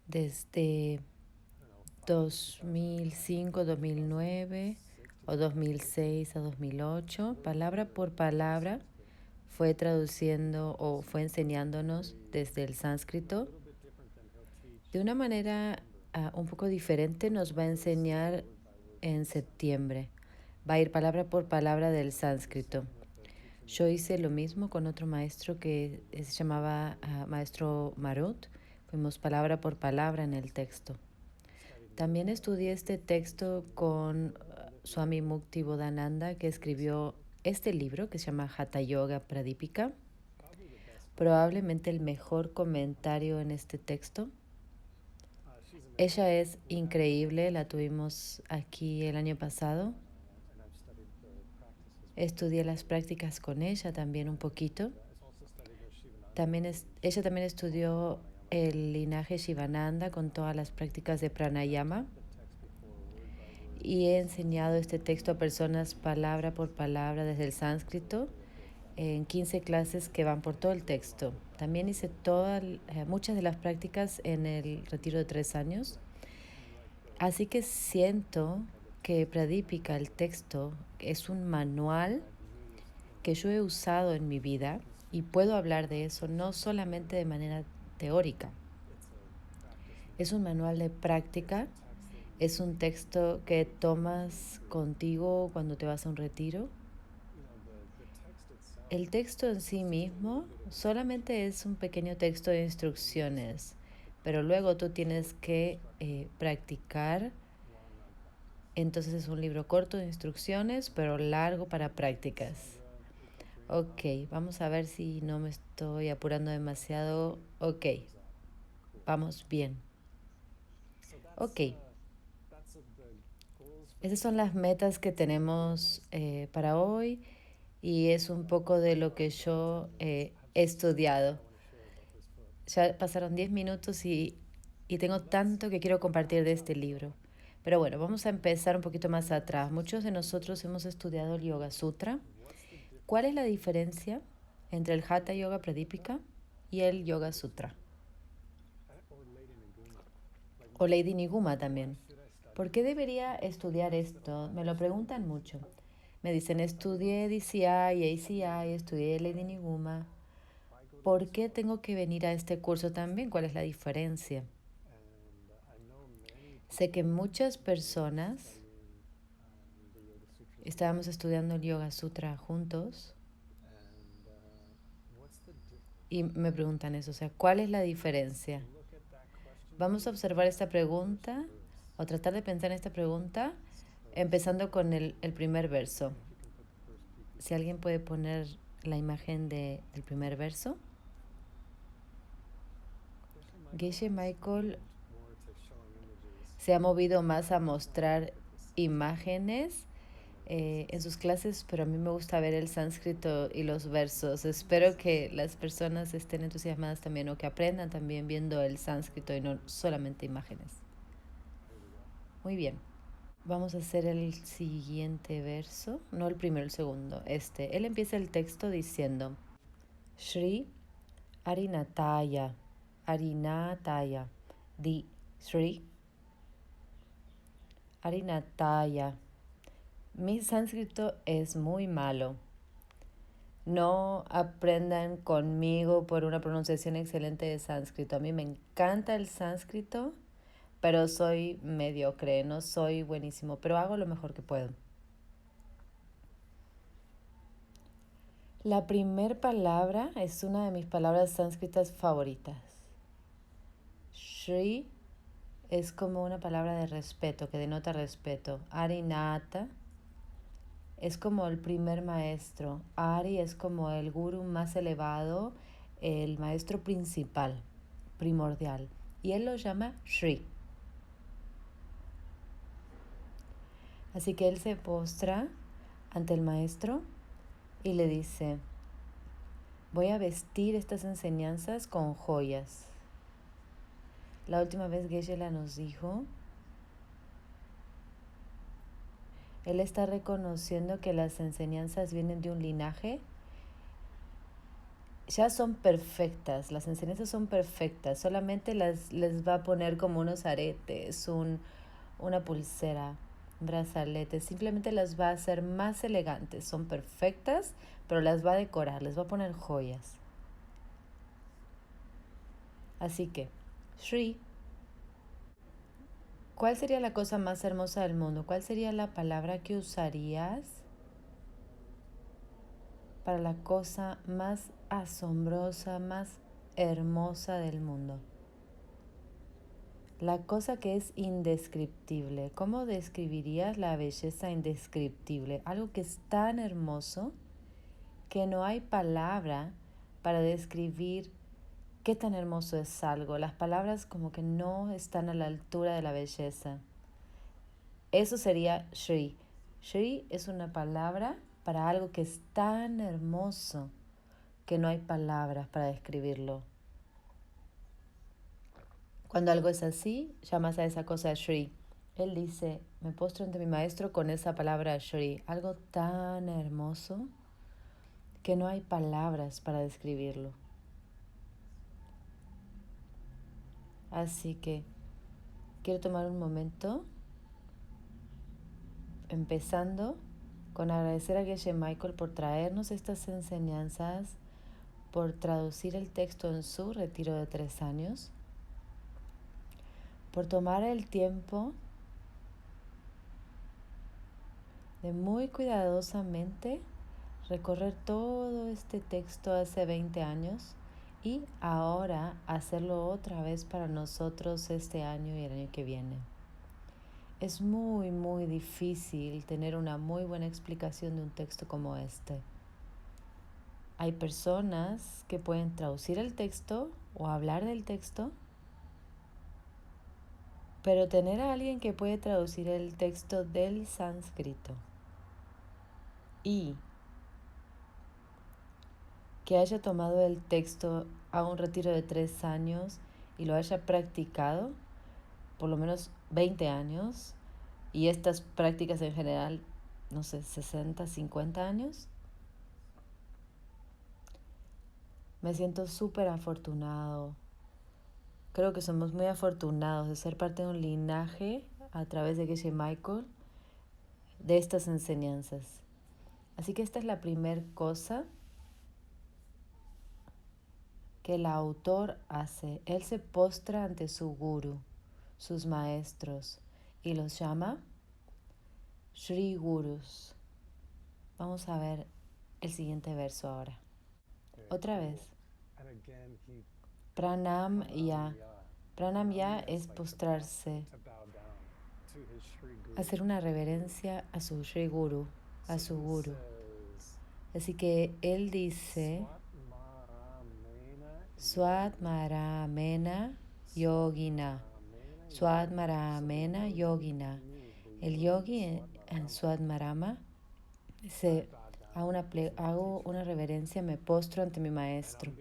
desde 2005, 2009 o 2006 a 2008, palabra por palabra, fue traduciendo o fue enseñándonos desde el sánscrito. De una manera un poco diferente nos va a enseñar en septiembre. Va a ir palabra por palabra del sánscrito. Yo hice lo mismo con otro maestro que se llamaba maestro Marut. Fuimos palabra por palabra en el texto. También estudié este texto con Swami Mukti Bodhananda, que escribió este libro que se llama Hatha Yoga Pradipika. Probablemente el mejor comentario en este texto. Ella es increíble, la tuvimos aquí el año pasado. Estudié las prácticas con ella también un poquito. Ella también estudió el linaje Shivananda con todas las prácticas de pranayama. Y he enseñado este texto a personas palabra por palabra desde el sánscrito en 15 clases que van por todo el texto. También hice muchas de las prácticas en el retiro de 3 años. Así que siento que Pradipika, el texto, es un manual que yo he usado en mi vida y puedo hablar de eso no solamente de manera teórica. Es un manual de práctica, es un texto que tomas contigo cuando te vas a un retiro. El texto en sí mismo solamente es un pequeño texto de instrucciones, pero luego tú tienes que practicar. Entonces es un libro corto de instrucciones, pero largo para prácticas. Ok, vamos a ver si no me estoy apurando demasiado. Ok, vamos bien. Ok, esas son las metas que tenemos para hoy y es un poco de lo que yo he estudiado. Ya pasaron 10 minutos y tengo tanto que quiero compartir de este libro. Pero bueno, vamos a empezar un poquito más atrás. Muchos de nosotros hemos estudiado el Yoga Sutra. ¿Cuál es la diferencia entre el Hatha Yoga Pradipika y el Yoga Sutra? O Lady Niguma también. ¿Por qué debería estudiar esto? Me lo preguntan mucho. Me dicen, estudié DCI, ACI, estudié Lady Niguma. ¿Por qué tengo que venir a este curso también? ¿Cuál es la diferencia? Sé que muchas personas estábamos estudiando el Yoga Sutra juntos y me preguntan eso, o sea, ¿cuál es la diferencia? Vamos a observar esta pregunta o tratar de pensar en esta pregunta empezando con el primer verso. Si alguien puede poner la imagen del primer verso. Geshe Michael se ha movido más a mostrar imágenes en sus clases, pero a mí me gusta ver el sánscrito y los versos. Espero que las personas estén entusiasmadas también o que aprendan también viendo el sánscrito y no solamente imágenes. Muy bien. Vamos a hacer el siguiente verso, no el primero, el segundo. Él empieza el texto diciendo: Shri Arinataya, Arinataya, di Shri Arinataya. Mi sánscrito es muy malo. No aprendan conmigo por una pronunciación excelente de sánscrito. A mí me encanta el sánscrito, pero soy mediocre, no soy buenísimo, pero hago lo mejor que puedo. La primer palabra es una de mis palabras sánscritas favoritas. Shri es como una palabra de respeto, que denota respeto. Arinata es como el primer maestro. Ari es como el guru más elevado, el maestro principal, primordial. Y él lo llama Shri. Así que él se postra ante el maestro y le dice: voy a vestir estas enseñanzas con joyas. La última vez Geshe-la nos dijo, él está reconociendo que las enseñanzas vienen de un linaje ya son perfectas, las enseñanzas son perfectas, solamente les va a poner como unos aretes, una pulsera, un brazalete, simplemente las va a hacer más elegantes, son perfectas, pero las va a decorar, les va a poner joyas. Así que, Shri, ¿cuál sería la cosa más hermosa del mundo? ¿Cuál sería la palabra que usarías para la cosa más asombrosa, más hermosa del mundo? La cosa que es indescriptible. ¿Cómo describirías la belleza indescriptible? Algo que es tan hermoso que no hay palabra para describir qué tan hermoso es algo. Las palabras como que no están a la altura de la belleza. Eso sería Shri. Shri es una palabra para algo que es tan hermoso que no hay palabras para describirlo. Cuando algo es así, llamas a esa cosa Shri. Él dice, me postro ante mi maestro con esa palabra Shri, algo tan hermoso que no hay palabras para describirlo. Así que quiero tomar un momento, empezando con agradecer a Geshe Michael por traernos estas enseñanzas, por traducir el texto en su retiro de 3 años, por tomar el tiempo de muy cuidadosamente recorrer todo este texto hace 20 años y ahora hacerlo otra vez para nosotros este año y el año que viene. Es muy, muy difícil tener una muy buena explicación de un texto como este. Hay personas que pueden traducir el texto o hablar del texto, pero tener a alguien que puede traducir el texto del sánscrito y que haya tomado el texto a un retiro de 3 años y lo haya practicado por lo menos 20 años, y estas prácticas en general, no sé, 60, 50 años, me siento súper afortunado. Creo que somos muy afortunados de ser parte de un linaje a través de Geshe Michael de estas enseñanzas. Así que esta es la primera cosa que el autor hace. Él se postra ante su guru, sus maestros, y los llama Shri Gurus. Vamos a ver el siguiente verso ahora. Otra vez. Pranam ya. Pranam ya es postrarse, hacer una reverencia a su Shri Guru, a su Guru. Así que él dice Swadmaramena Yogina. Swadmaramena Yogina. El yogi en Swadmarama dice, hago una reverencia, me postro ante mi maestro.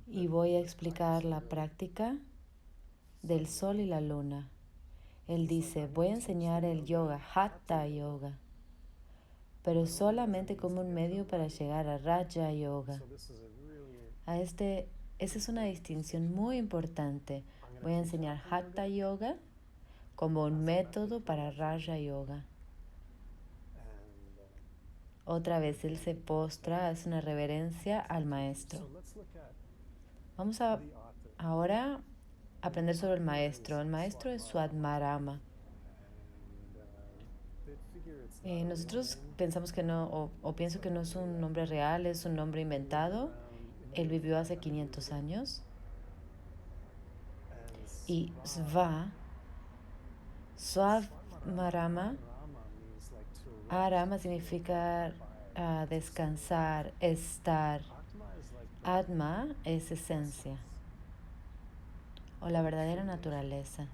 Y voy a explicar la práctica del sol y la luna. Él dice, voy a enseñar el yoga, Hatha Yoga, pero solamente como un medio para llegar a Raja Yoga. Esa es una distinción muy importante. Voy a enseñar Hatha Yoga como un método para Raja Yoga. Otra vez él se postra, hace una reverencia al maestro. Vamos a ahora aprender sobre el maestro. El maestro es Swadmarama. Nosotros pensamos que no, o pienso que no es un nombre real, es un nombre inventado. Él vivió hace 500 años. Y Swadmarama, Arama significa descansar, estar. Atma es esencia o la verdadera naturaleza.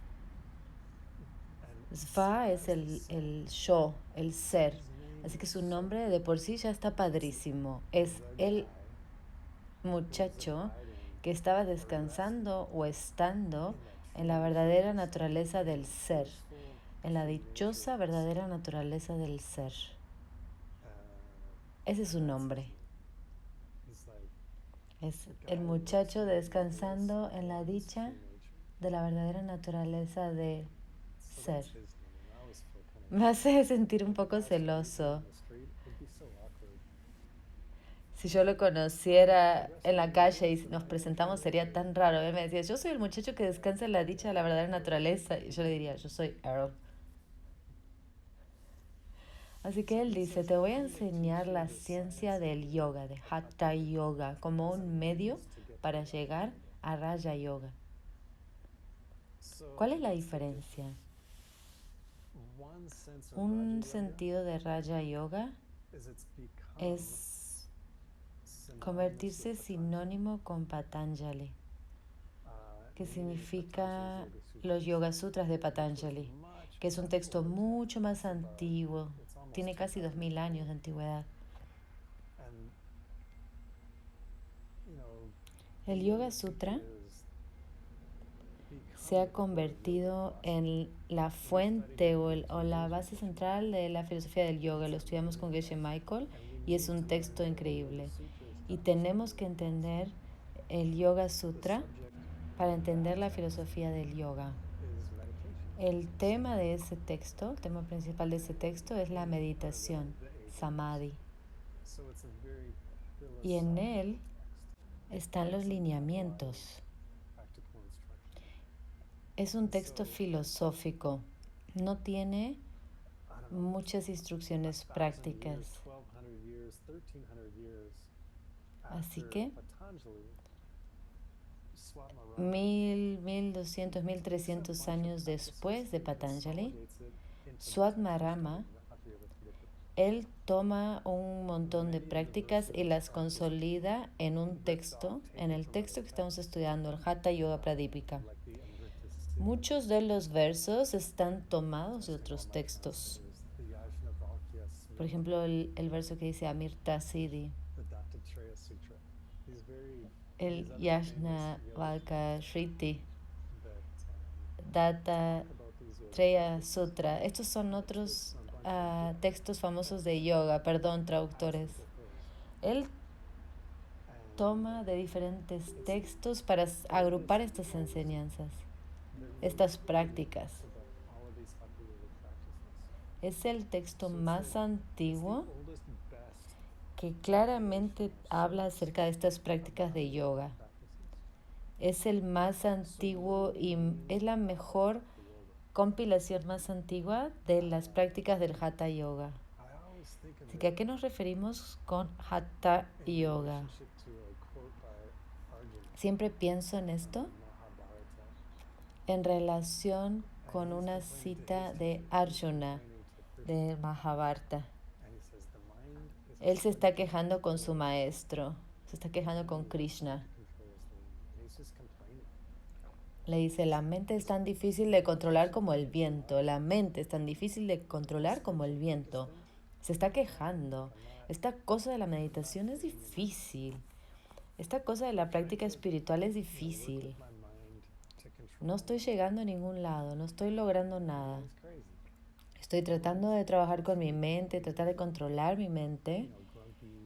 Sva es el yo, el ser. Así que su nombre de por sí ya está padrísimo. Es el muchacho que estaba descansando o estando en la verdadera naturaleza del ser, en la dichosa verdadera naturaleza del ser. Ese es su nombre. Es el muchacho descansando en la dicha de la verdadera naturaleza de ser. Me hace sentir un poco celoso. Si yo lo conociera en la calle y nos presentamos sería tan raro. Él me decía, yo soy el muchacho que descansa en la dicha de la verdadera naturaleza. Y yo le diría, yo soy Earl. Así que él dice, te voy a enseñar la ciencia del yoga, de Hatha Yoga, como un medio para llegar a Raja Yoga. ¿Cuál es la diferencia? Un sentido de Raja Yoga es convertirse sinónimo con Patanjali, que significa los Yoga Sutras de Patanjali, que es un texto mucho más antiguo, tiene casi 2000 años de antigüedad. El Yoga Sutra se ha convertido en la fuente o la base central de la filosofía del yoga. Lo estudiamos con Geshe Michael y es un texto increíble. Y tenemos que entender el Yoga Sutra para entender la filosofía del yoga. El tema de ese texto, el tema principal de ese texto es la meditación, samadhi. Y en él están los lineamientos. Es un texto filosófico, no tiene muchas instrucciones prácticas. Así que 1200, 1300 años después de Patanjali, Swamitmarama, él toma un montón de prácticas y las consolida en un texto, en el texto que estamos estudiando, el Hatha Yoga Pradipika. Muchos de los versos están tomados de otros textos. Por ejemplo, el verso que dice Amrita Siddhi, el Yajnavalkya Shriti, Datta Treya Sutra. Estos son otros textos famosos de yoga, perdón, traductores. Él toma de diferentes textos para agrupar estas enseñanzas, estas prácticas. Es el texto más antiguo que claramente habla acerca de estas prácticas de yoga. Es el más antiguo y es la mejor compilación más antigua de las prácticas del Hatha Yoga. Así que, ¿a qué nos referimos con Hatha Yoga? Siempre pienso en esto en relación con una cita de Arjuna, de Mahabharata. Él se está quejando con su maestro, se está quejando con Krishna. Le dice, la mente es tan difícil de controlar como el viento, la mente es tan difícil de controlar como el viento. Se está quejando. Esta cosa de la meditación es difícil. Esta cosa de la práctica espiritual es difícil. No estoy llegando a ningún lado, no estoy logrando nada. Estoy tratando de trabajar con mi mente, tratar de controlar mi mente.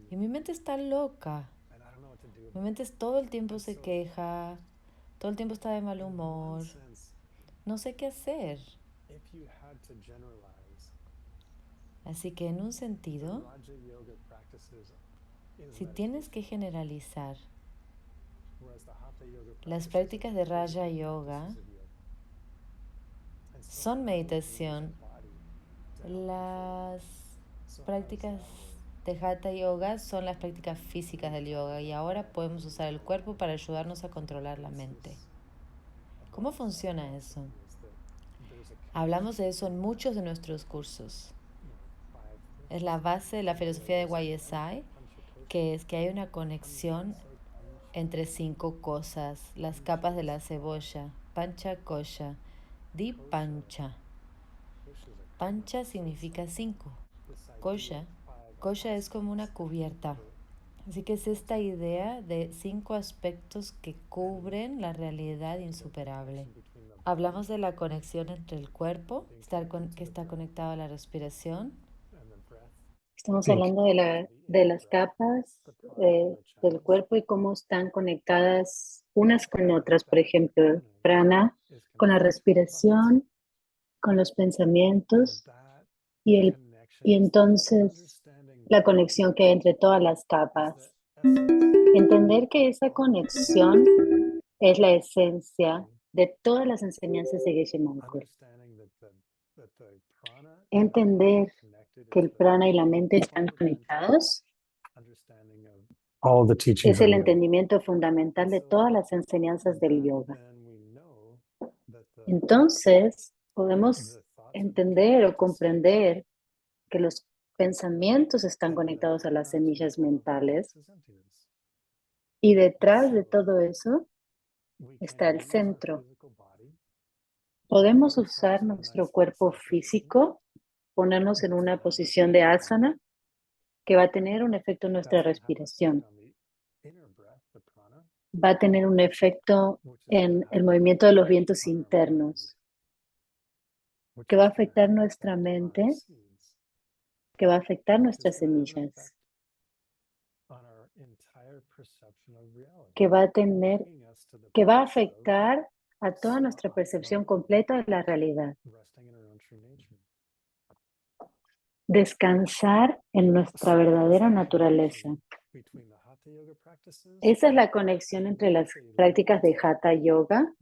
Y mi mente está loca. Mi mente todo el tiempo se queja, todo el tiempo está de mal humor. No sé qué hacer. Así que en un sentido, si tienes que generalizar las prácticas de Raja Yoga, son meditación. Las prácticas de Hatha Yoga son las prácticas físicas del yoga y ahora podemos usar el cuerpo para ayudarnos a controlar la mente. ¿Cómo funciona eso? Hablamos de eso en muchos de nuestros cursos. Es la base de la filosofía de YSI, que es que hay una conexión entre 5 cosas, las capas de la cebolla, pancha kosha, dipancha. Pancha significa 5. Kosha es como una cubierta. Así que es esta idea de 5 aspectos que cubren la realidad insuperable. Hablamos de la conexión entre el cuerpo, que está conectado a la respiración, Estamos Think. hablando de las capas del cuerpo y cómo están conectadas unas con otras. Por ejemplo, prana con la respiración, con los pensamientos y, y entonces la conexión que hay entre todas las capas. Entender que esa conexión es la esencia de todas las enseñanzas de Geshe-Michael. Entender que el prana y la mente están conectados All the teachings es of el yoga. entendimiento fundamental de todas las enseñanzas del yoga. Entonces, podemos entender o comprender que los pensamientos están conectados a las semillas mentales y detrás de todo eso está el centro. Podemos usar nuestro cuerpo físico, ponernos en una posición de asana que va a tener un efecto en nuestra respiración. Va a tener un efecto en el movimiento de los vientos internos, que va a afectar nuestra mente, que va a afectar nuestras semillas, que va a tener, que va a afectar a toda nuestra percepción completa de la realidad. Descansar en nuestra verdadera naturaleza. Esa es la conexión entre las prácticas de Hatha Yoga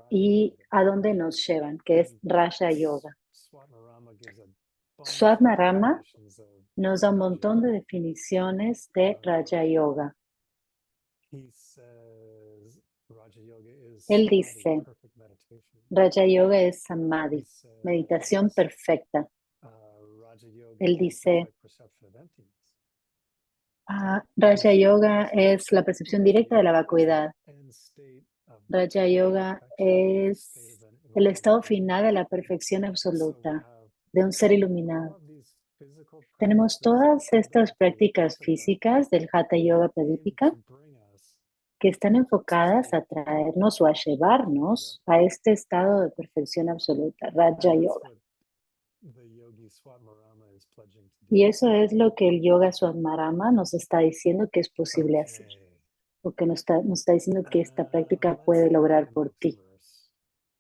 y a dónde nos llevan, que es Raja Yoga. Swatmarama nos da un montón de definiciones de Raja Yoga. Él dice, Raja Yoga es Samadhi, meditación perfecta. Él dice, Raja Yoga es la percepción directa de la vacuidad. Raja Yoga es el estado final de la perfección absoluta, de un ser iluminado. Tenemos todas estas prácticas físicas del Hatha Yoga Pradipika que están enfocadas a traernos o a llevarnos a este estado de perfección absoluta, Raja Yoga. Y eso es lo que el Yoga Swatmarama nos está diciendo que es posible hacer, o que nos está diciendo que esta práctica puede lograr por ti.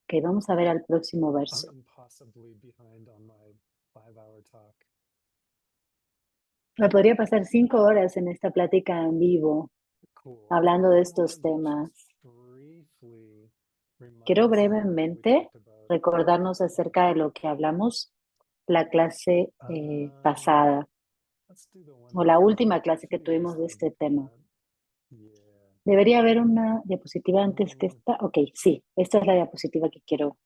Ok, vamos a ver al próximo verso. Me podría pasar 5 horas en esta plática en vivo, hablando de estos temas. Quiero brevemente recordarnos acerca de lo que hablamos la clase pasada, o la última clase que tuvimos de este tema. Debería haber una diapositiva antes que esta. Ok, sí, esta es la diapositiva que quiero.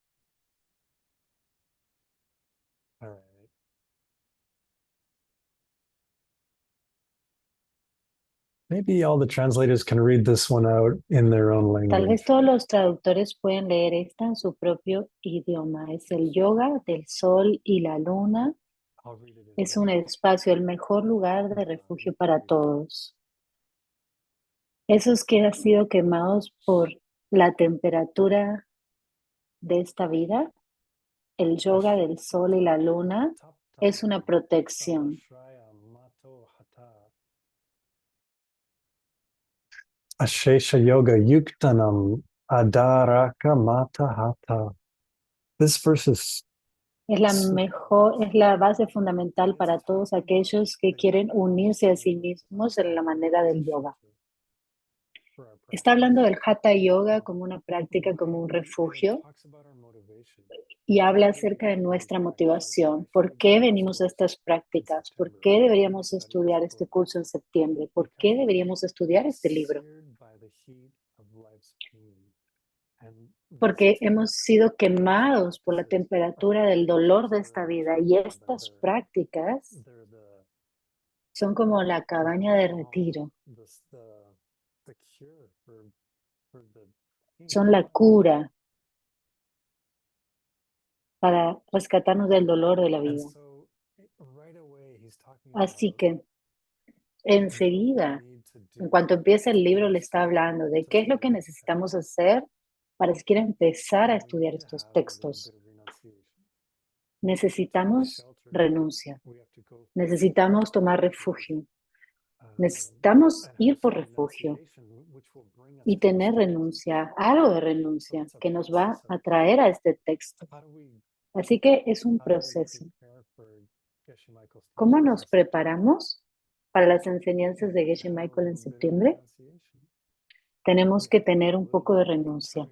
Maybe all the translators can read this one out in their own Tal language. vez todos los traductores pueden leer esta en su propio idioma. Es el yoga del sol y la luna. Es un espacio, el mejor lugar de refugio para todos. Esos que han sido quemados por la temperatura de esta vida, el yoga del sol y la luna es una protección. Ashesha Yoga Yuktanam Adaraka Mata Hatha. This verse is Es la base fundamental para todos aquellos que quieren unirse a sí mismos en la manera del yoga. Está hablando del Hatha Yoga como una práctica, como un refugio, y habla acerca de nuestra motivación. ¿Por qué venimos a estas prácticas? ¿Por qué deberíamos estudiar este curso en septiembre? ¿Por qué deberíamos estudiar este libro? Porque hemos sido quemados por la temperatura del dolor de esta vida y estas prácticas son como la cabaña de retiro, son la cura para rescatarnos del dolor de la vida. Así que enseguida, en cuanto empieza el libro, le está hablando de qué es lo que necesitamos hacer para siquiera empezar a estudiar estos textos. Necesitamos renuncia. Necesitamos tomar refugio. Necesitamos ir por refugio y tener renuncia, algo de renuncia que nos va a traer a este texto. Así que es un proceso. ¿Cómo nos preparamos para las enseñanzas de Geshe Michael en septiembre? Tenemos que tener un poco de renuncia.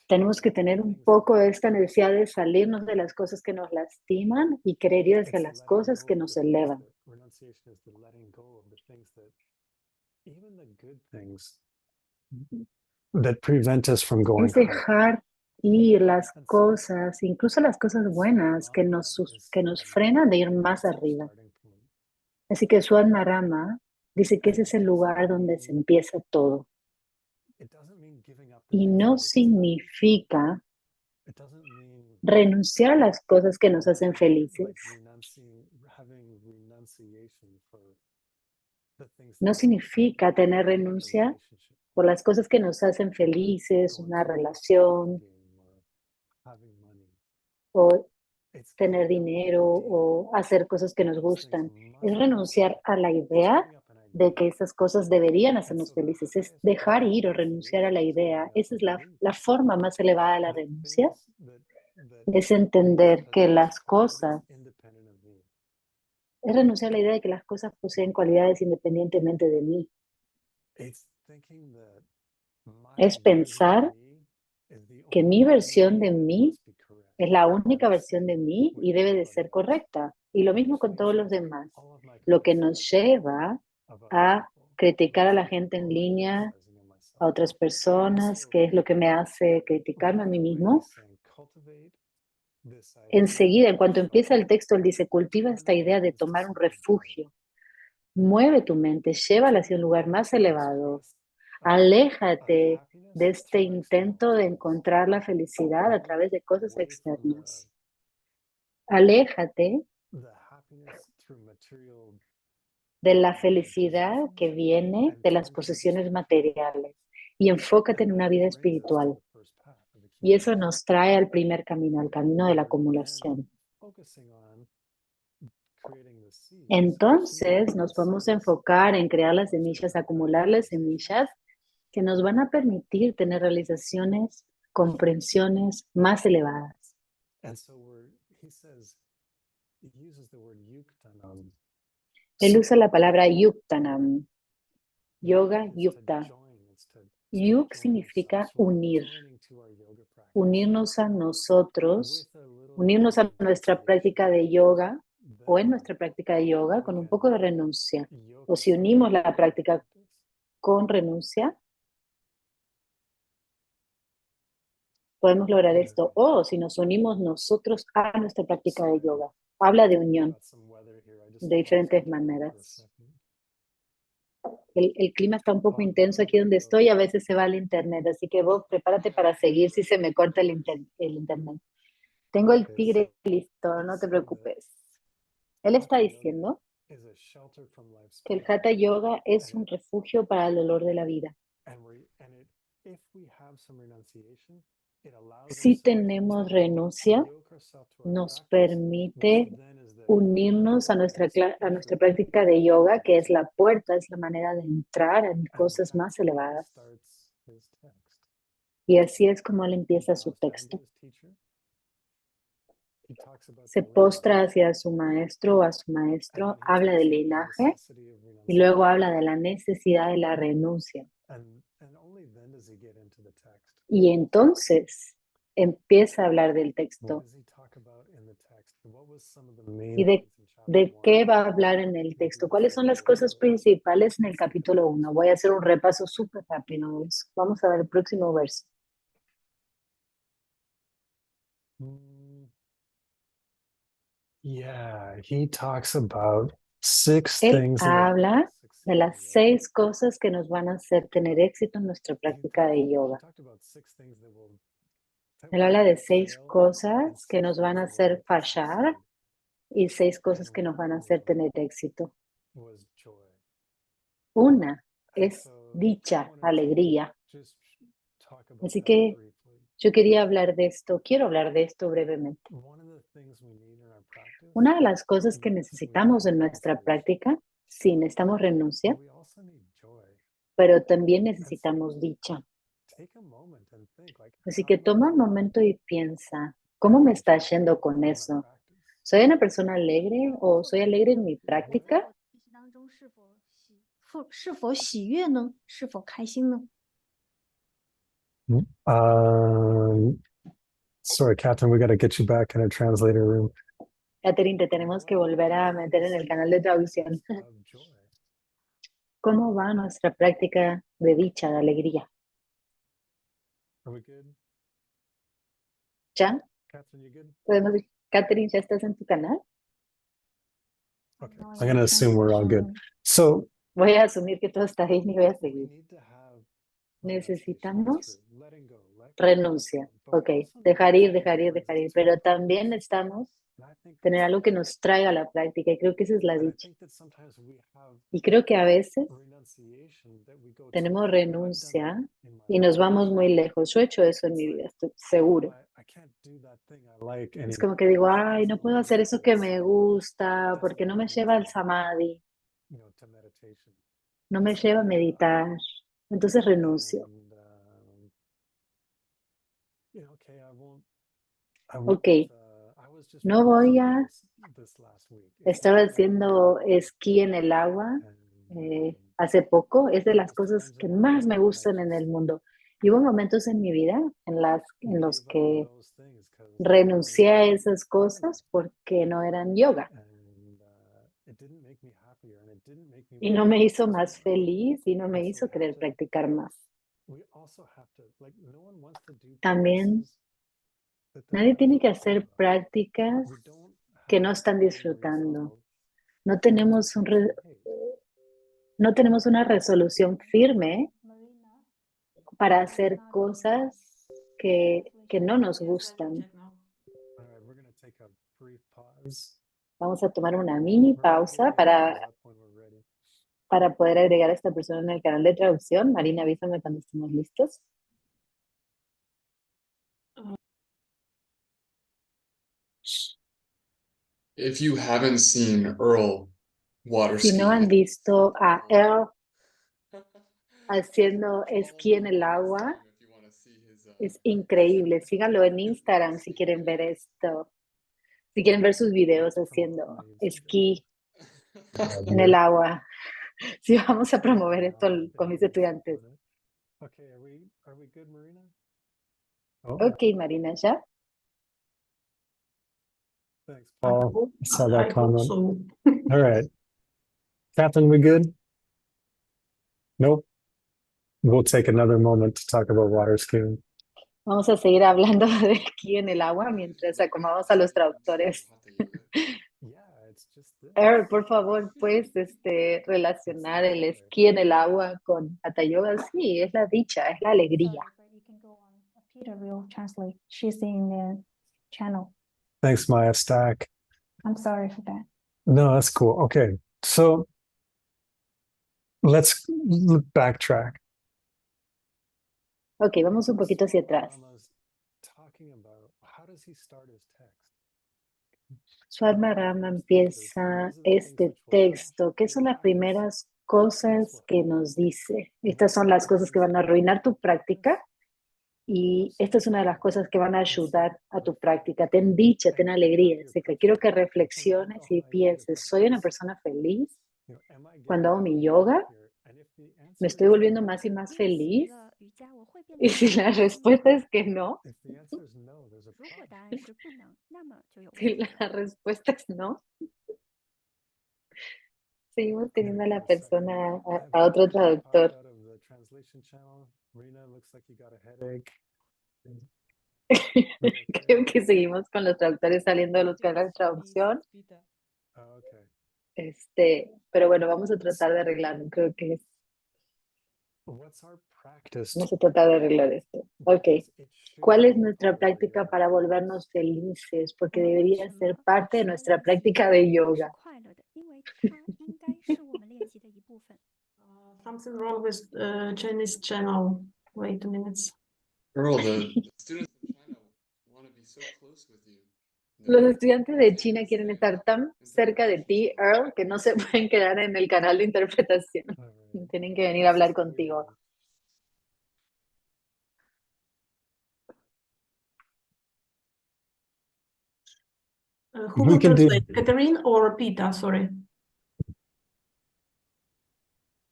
Tenemos que tener un poco de esta necesidad de salirnos de las cosas que nos lastiman y querer ir hacia las cosas que nos elevan. That prevent us from going Es dejar ir las cosas, incluso las cosas buenas que nos frenan de ir más arriba. Así que Swami Rama dice que ese es el lugar donde se empieza todo. Y no significa renunciar a las cosas que nos hacen felices. No significa tener renuncia por las cosas que nos hacen felices, una relación, o tener dinero, o hacer cosas que nos gustan. Es renunciar a la idea de que esas cosas deberían hacernos felices. Es dejar ir o renunciar a la idea. Esa es la forma más elevada de la renuncia. Es entender que las cosas, es renunciar a la idea de que las cosas poseen cualidades independientemente de mí. Es pensar que mi versión de mí es la única versión de mí y debe de ser correcta. Y lo mismo con todos los demás. Lo que nos lleva a criticar a la gente en línea, a otras personas, que es lo que me hace criticarme a mí mismo. Enseguida, en cuanto empieza el texto, él dice, cultiva esta idea de tomar un refugio. Mueve tu mente, llévala hacia un lugar más elevado. Aléjate de este intento de encontrar la felicidad a través de cosas externas. Aléjate de la felicidad que viene de las posesiones materiales y enfócate en una vida espiritual. Y eso nos trae al primer camino, al camino de la acumulación. Entonces nos vamos a enfocar en crear las semillas, acumular las semillas que nos van a permitir tener realizaciones, comprensiones más elevadas. Él usa la palabra yuktanam, yoga yukta. Yuk significa unir, unirnos a nosotros, unirnos a nuestra práctica de yoga o en nuestra práctica de yoga con un poco de renuncia. O si unimos la práctica con renuncia, podemos lograr esto. O si nos unimos nosotros a nuestra práctica de yoga. Habla de unión de diferentes maneras. El clima está un poco intenso aquí donde estoy, a veces se va el internet, así que vos prepárate para seguir si se me corta el internet. Tengo el tigre listo, no te preocupes. Él está diciendo que el Hatha Yoga es un refugio para el dolor de la vida. Si tenemos renuncia, nos permite unirnos a nuestra práctica de yoga, que es la puerta, es la manera de entrar en cosas más elevadas. Y así es como él empieza su texto. Se postra hacia su maestro o a su maestro, habla del linaje y luego habla de la necesidad de la renuncia. Y entonces empieza a hablar del texto. ¿Y de qué va a hablar en el texto? ¿Cuáles son las cosas principales en el capítulo 1? Voy a hacer un repaso súper rápido de eso. Vamos a ver el próximo verso. Yeah, he talks about 6 Él things. habla de las 6 cosas que nos van a hacer tener éxito en nuestra práctica de yoga. Él habla de 6 cosas que nos van a hacer fallar y 6 cosas que nos van a hacer tener éxito. Una es dicha, alegría. Así que Yo quería hablar de esto, quiero hablar de esto brevemente. Una de las cosas que necesitamos en nuestra práctica, sí, necesitamos renuncia, pero también necesitamos dicha. Así que toma un momento y piensa, ¿cómo me está yendo con eso? ¿Soy una persona alegre o soy alegre en mi práctica? 当中是否喜悦呢？是否开心呢？ Sorry, Catherine, we got to get you back in a translator room. Catherine, te tenemos que volver a meter en el canal de traducción. ¿Cómo va nuestra práctica de dicha, de alegría? Are we good? ¿Ya? Catherine, you good? ¿Podemos ir? Catherine, ¿ya estás en tu canal? Okay. I'm going to assume we're all good. So Voy a asumir que todo está bien y voy a we seguir. need to have Necesitamos letting go, let go. renuncia. Ok, dejar ir, dejar ir, dejar ir. Pero también necesitamos And I think tener algo que nos traiga a la práctica y creo que esa es la and I dicha. think that sometimes we have Y creo que a veces renunciation that we go tenemos too far. I've done renuncia that in my y nos life. vamos muy lejos. Yo he hecho eso en mi vida, estoy seguro. I can't do that thing I like Es anymore. como que digo, ay, no puedo hacer eso que me gusta porque no me lleva al samadhi, To meditation. no me lleva a meditar. Entonces renuncio. And okay, I won't Ok, I was just no voy a... this last week. It's Estaba not- haciendo esquí en el agua and, hace poco. Es de las cosas que más me gustan en el mundo. Y hubo momentos en mi vida en los gave up que those things 'cause renuncié a esas cosas porque no eran yoga. and it didn't make me happier and it didn't make me Y no me hizo más feliz y no me hizo querer practicar más. we also have to like no one wants to do También practices that they're nadie not tiene que happy hacer about. prácticas We don't que have no to están follow a disfrutando. resolve No to do tenemos something we hate. no tenemos una resolución firme para hacer cosas que no nos gustan. All right, we're going to take a brief pause. Vamos a tomar una mini pausa para poder agregar a esta persona en el canal de traducción. Marina, avísame cuando estemos listos. If you haven't seen Earl water Si no han ski, visto a Earl haciendo esquí en el agua, es increíble. Síganlo en Instagram si quieren ver esto. Si quieren ver sus videos haciendo esquí en el agua. Sí, vamos a promover esto con mis estudiantes. Okay, are we good, Marina? Ok, Marina, ¿ya? Thanks, Paul. I saw that I hope comment. so. All right. Catherine, we good? Nope. We'll take another moment to talk about water skiing. Vamos a seguir hablando de esquí en el agua mientras acomodamos a los traductores. Yeah, it's just this. Earl, por favor, ¿puedes relacionar el esquí en el agua con Hatha Yoga? Sí, es la dicha, es la alegría. Sorry, but you can go on. Peter will translate. She's in the channel. Thanks, Maya Stack. I'm sorry for that. No, that's cool. Okay, so let's backtrack. Ok, vamos un poquito hacia atrás. Talking about how does he start his text? Swarma Rama empieza este texto. ¿Qué son las primeras cosas que nos dice? Estas son las cosas que van a arruinar tu práctica y esta es una de las cosas que van a ayudar a tu práctica. Ten dicha, ten alegría. Así que quiero que reflexiones y pienses, ¿soy una persona feliz cuando hago mi yoga? ¿Me estoy volviendo más y más feliz? Y si la respuesta es que no, If the answer is no, there's a 如果 problem. 答案是不能，那么就有问 si 题了。 la respuesta es no, seguimos teniendo a la persona, a otro traductor. Out of the translation channel. Marina, looks like you got a headache. Creo que seguimos con los traductores saliendo de los canales de traducción. Oh, okay. Pero bueno, vamos a tratar de arreglarlo. Creo que What's our practice? vamos a tratar de arreglar esto. Ok. It should ¿Cuál es be nuestra práctica appropriate. para volvernos felices? Porque 为 debería 什 ser 么 parte de 成为 nuestra 自己 práctica de 是 yoga. 快乐的？因为它应该是我们练习的一部分。 Something wrong with Chinese channel. Wait a minute. Earl, the students in China want to be so close with you. Los estudiantes de China quieren estar tan cerca de ti, Earl, que no se pueden quedar en el canal de interpretación. Tienen que venir a hablar contigo. Who We will can do- translate, Catherine or Pita? Sorry.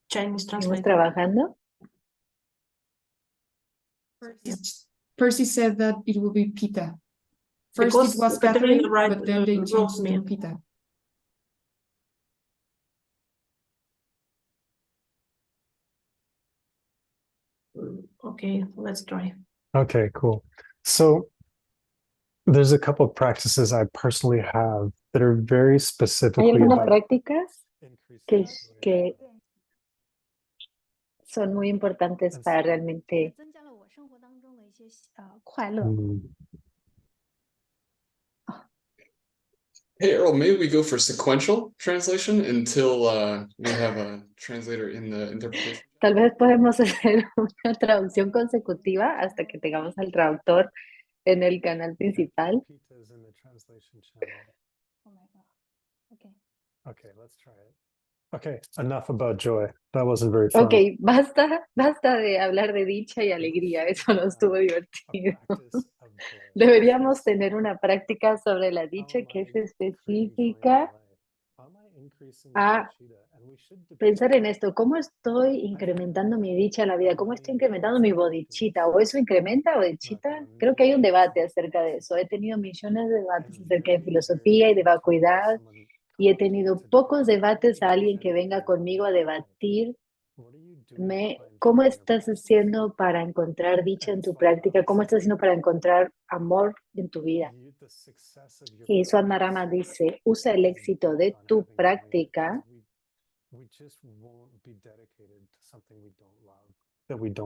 Chinese Seguimos translator. trabajando. Percy said that it will be Pita. First Because it was Catherine Catherine, write- but then they wrote changed me. to Pita. Okay, let's try. Okay, cool. So there's a couple of practices I personally have that are very Hay specifically algunas about prácticas que, increasing que son muy importantes para realmente 增加了我生活当中的一些快乐。 Mm. Hey, Earl, maybe we go for sequential translation until we have a translator in the interpretation. Tal vez podemos hacer una traducción consecutiva hasta que tengamos al traductor en el canal principal. Pita's in the translation channel. Oh my god. Okay. Okay, let's try it. Okay, enough about joy. That wasn't very fun. Ok, basta de hablar de dicha y alegría, eso no estuvo divertido. Deberíamos tener una práctica sobre la dicha que es específica a pensar en esto, ¿cómo estoy incrementando mi dicha en la vida? ¿Cómo estoy incrementando mi bodhicitta? ¿O eso incrementa bodhicitta? Creo que hay un debate acerca de eso. He tenido millones de debates acerca de filosofía y de vacuidad y he tenido pocos debates a alguien que venga conmigo a debatirme cómo estás haciendo para encontrar dicha en tu práctica, cómo estás haciendo para encontrar amor en tu vida. Y Swadharma dice, usa el éxito de tu práctica.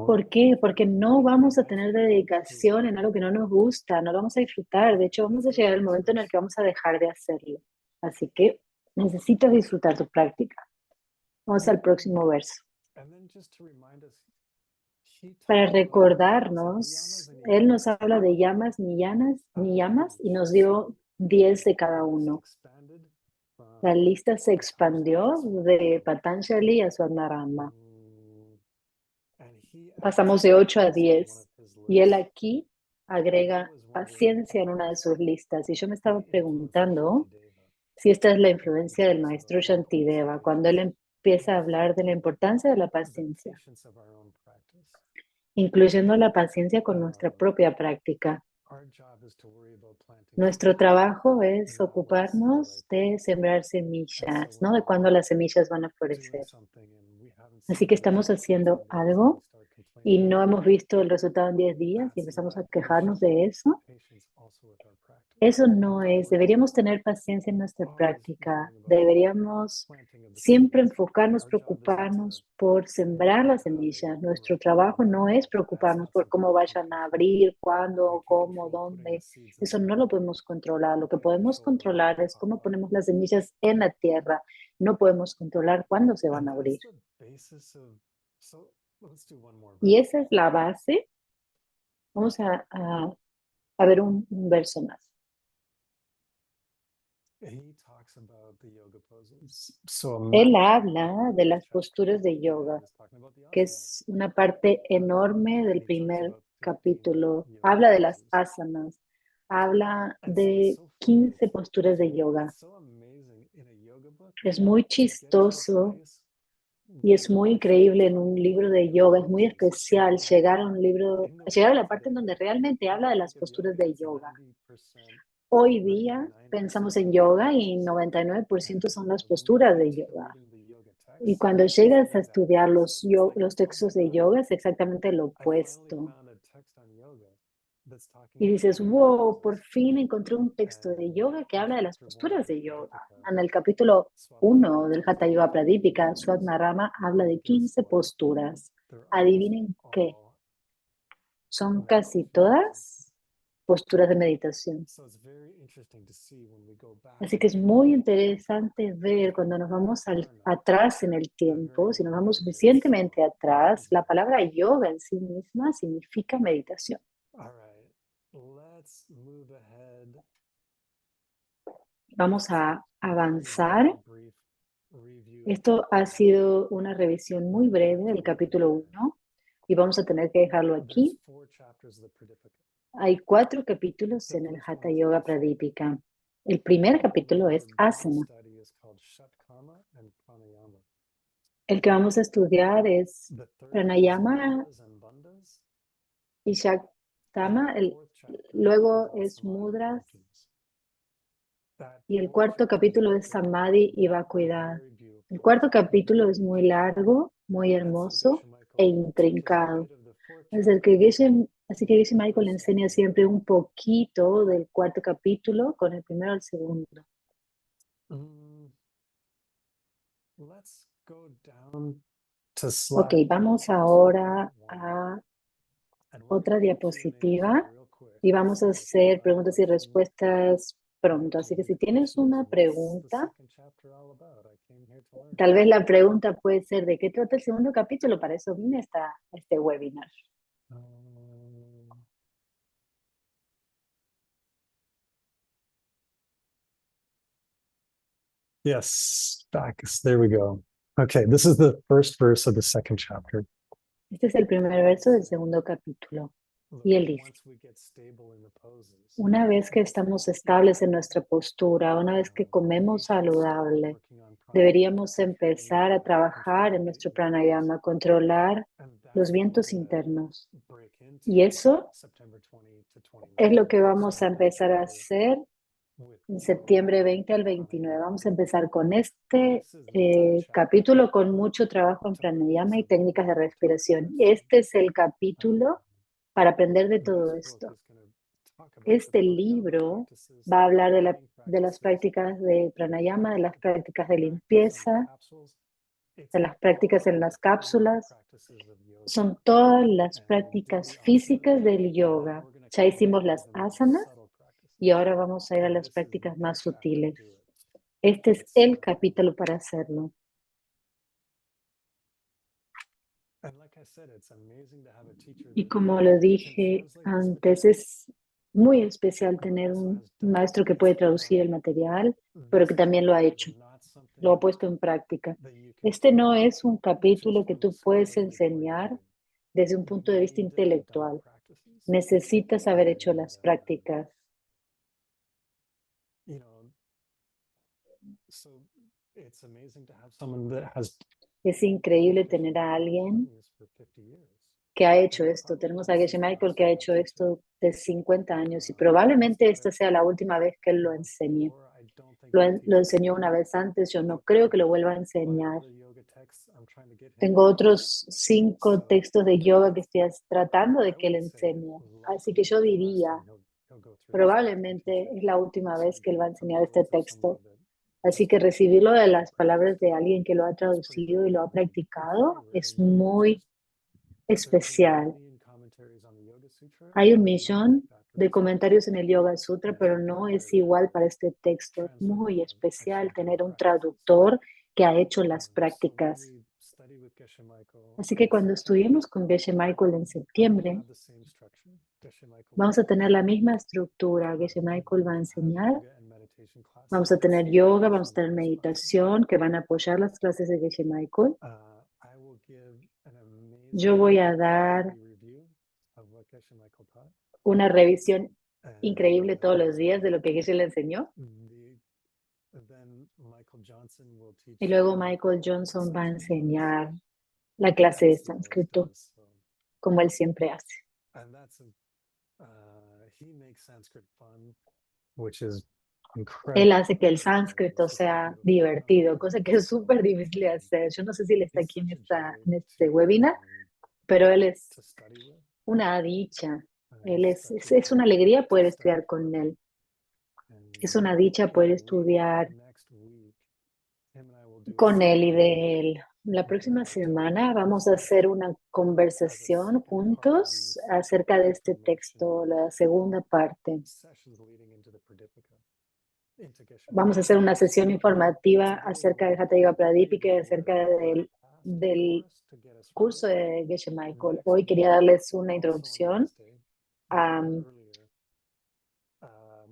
¿Por qué? Porque no vamos a tener dedicación en algo que no nos gusta, no lo vamos a disfrutar. De hecho, vamos a llegar al momento en el que vamos a dejar de hacerlo. Así que necesitas disfrutar tu práctica. Vamos al próximo verso. Para recordarnos, él nos habla de llamas ni llamas y nos dio 10 de cada uno. La lista se expandió de Patanjali a Swadharma. Pasamos de 8 a 10 y él aquí agrega paciencia en una de sus listas. Y yo me estaba preguntando si esta es la influencia del maestro Shantideva, cuando él empieza a hablar de la importancia de la paciencia, incluyendo la paciencia con nuestra propia práctica. Nuestro trabajo es ocuparnos de sembrar semillas, ¿no? De cuándo las semillas van a florecer. Así que estamos haciendo algo y no hemos visto el resultado en 10 días y empezamos a quejarnos de eso. Eso no es, deberíamos tener paciencia en nuestra práctica, deberíamos siempre enfocarnos, preocuparnos por sembrar las semillas. Nuestro trabajo no es preocuparnos por cómo vayan a abrir, cuándo, cómo, dónde. Eso no lo podemos controlar. Lo que podemos controlar es cómo ponemos las semillas en la tierra. No podemos controlar cuándo se van a abrir. Y esa es la base. Vamos a ver un verso más. Él habla de las posturas de yoga, que es una parte enorme del primer capítulo. Habla de las asanas, habla de 15 posturas de yoga. Es muy chistoso y es muy increíble en un libro de yoga, es muy especial llegar a la parte en donde realmente habla de las posturas de yoga. Hoy día pensamos en yoga y 99% son las posturas de yoga. Y cuando llegas a estudiar los textos de yoga es exactamente lo opuesto. Y dices, wow, por fin encontré un texto de yoga que habla de las posturas de yoga. En el capítulo 1 del Hatha Yoga Pradipika, Swadharma habla de 15 posturas. Adivinen qué. Son casi todas posturas de meditación. So it's very interesting to see when we go back. Así que es muy interesante ver cuando nos vamos atrás en el tiempo, si nos vamos suficientemente atrás, la palabra yoga en sí misma significa meditación. All right, let's move ahead. Vamos a avanzar. Brief review. Esto ha sido una revisión muy breve del capítulo 1 y vamos a tener que dejarlo aquí. There's 4 chapters of the Pradipika. Hay 4 capítulos en el Hatha Yoga Pradipika. El primer capítulo es asana. Study is called Shatkarma and Pranayama. El que vamos a estudiar es The third Pranayama is Mudras and Bandhas. y Shaktama. And the fourth chapter Luego is es Samadhi mudras Vakis. That y el fourth cuarto chapter capítulo is es Samadhi y Vacuidad. very beautiful. El cuarto capítulo es muy largo, muy hermoso e intrincado. Así que Geshe Michael enseña siempre un poquito del cuarto capítulo con el primero y el segundo. Let's go down to Ok, slide vamos ahora a and we're otra gonna do diapositiva Q&A real quick. y vamos a hacer preguntas y respuestas pronto. Así que si tienes una What's the pregunta, second chapter all about? I came here to learn. tal vez la pregunta puede ser ¿de qué trata el segundo capítulo? Para eso vine a este webinar. Yes, back. There we go. Okay, this is the first verse of the second chapter. Este es el primer verso del segundo capítulo. Y él dice, Once we get stable in the poses, una vez que estamos estables en nuestra postura, una vez que comemos saludable, deberíamos empezar a trabajar en nuestro pranayama, controlar los vientos internos. Y eso es lo que vamos a empezar a hacer en septiembre 20 al 29. Vamos a empezar con este capítulo con mucho trabajo en pranayama y técnicas de respiración. Este es el capítulo para aprender de todo esto. Este libro va a hablar de las prácticas de pranayama, de las prácticas de limpieza, de las prácticas en las cápsulas. Son todas las prácticas físicas del yoga. Ya hicimos las asanas y ahora vamos a ir a las prácticas más sutiles. Este es el capítulo para hacerlo. Y como lo dije antes, es muy especial tener un maestro que puede traducir el material, pero que también lo ha hecho, lo ha puesto en práctica. Este no es un capítulo que tú puedes enseñar desde un punto de vista intelectual. Necesitas haber hecho las prácticas. Es increíble tener a alguien que ha hecho esto. Tenemos a Geshe Michael que ha hecho esto de 50 años y probablemente esta sea la última vez que él lo enseñe. Lo enseñó una vez antes, yo no creo que lo vuelva a enseñar. Tengo otros 5 textos de yoga que estoy tratando de que él enseñe. Así que yo diría, probablemente es la última vez que él va a enseñar este texto. Así que recibirlo de las palabras de alguien que lo ha traducido y lo ha practicado es muy especial. Hay 1,000,000 de comentarios en el Yoga Sutra, pero no es igual para este texto. Es muy especial tener un traductor que ha hecho las prácticas. Así que cuando estudiemos con Geshe Michael en septiembre, vamos a tener la misma estructura. Geshe Michael va a enseñar. Vamos a tener yoga, vamos a tener meditación que van a apoyar las clases de Geshe Michael. Yo voy a dar una revisión increíble todos los días de lo que Geshe le enseñó. Y luego Michael Johnson va a enseñar la clase de sánscrito, como él siempre hace. Él hace que el sánscrito sea divertido, cosa que es súper difícil de hacer. Yo no sé si él está aquí en este webinar, pero él es una dicha. Es una alegría poder estudiar con él. Es una dicha poder estudiar con él y de él. La próxima semana vamos a hacer una conversación juntos acerca de este texto, la segunda parte. Vamos a hacer una sesión informativa acerca de Hatha Yoga Pradipika y acerca del curso de Geshe Michael. Hoy quería darles una introducción